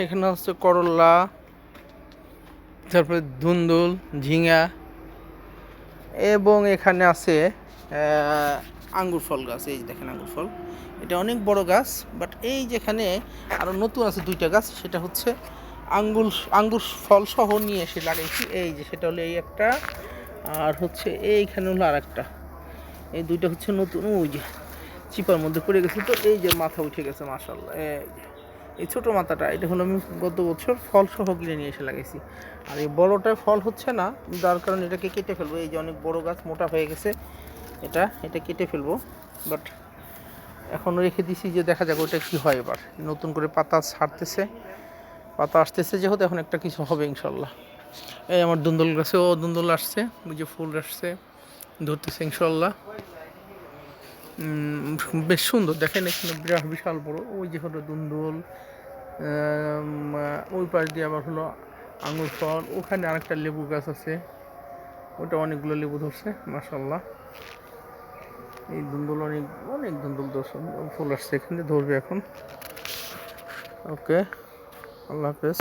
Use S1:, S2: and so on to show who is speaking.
S1: এখানে হচ্ছে করলা, তারপরে ধুন্দুল, ঝিঙা এবং এখানে আছে আঙ্গুর ফল গাছ। এই যে দেখেন আঙ্গুর ফল, এটা অনেক বড় গাছ। বাট এই যেখানে আরও নতুন আছে দুইটা গাছ, সেটা হচ্ছে আঙ্গুর ফল সহ নিয়ে এসে লাগাইছি। এই যে সেটা হলো এই একটা, আর হচ্ছে এইখানে হলো আর একটা। এই দুইটা হচ্ছে নতুন, ওই যে চিপার মধ্যে পড়ে গেছে, তো এই যে মাথা উঠে গেছে মাশাআল্লাহ। এই ছোটো মাথাটা এটা হলো আমি গত বছর ফল সহ কিনে নিয়ে এসে লাগাইছি। আর এই বড়টায় ফল হচ্ছে না, যার কারণে এটাকে কেটে ফেলবো। এই যে অনেক বড় গাছ, মোটা হয়ে গেছে, এটা কেটে ফেলবো। বাট এখন রেখে দিছি যে দেখা যাক ওটা কী হয়। এবার নতুন করে পাতা ছাড়তেছে, পাতা আসতেছে, যেহেতু এখন একটা কিছু হবে ইনশাল্লাহ। এই আমার দুন্দুল গাছেও দুন্দুল আসছে, ওই যে ফুল আসছে, ধরতেছে ইনশাল্লাহ। বেশ সুন্দর, দেখেন এখানে বিশাল বড়। ওই যে হলো দুন্দুল, ওই পাশ দিয়ে আবার হলো আঙুর ফল। ওখানে আরেকটা লেবু গাছ আছে, ওটা অনেকগুলো লেবু ধরছে মাশাআল্লাহ। এই দুন্দুল অনেক অনেক দুন্দুল ধরছে, ফুল আসছে, এখানে ধরবে এখন। ওকে, আল্লাহ হাফেজ।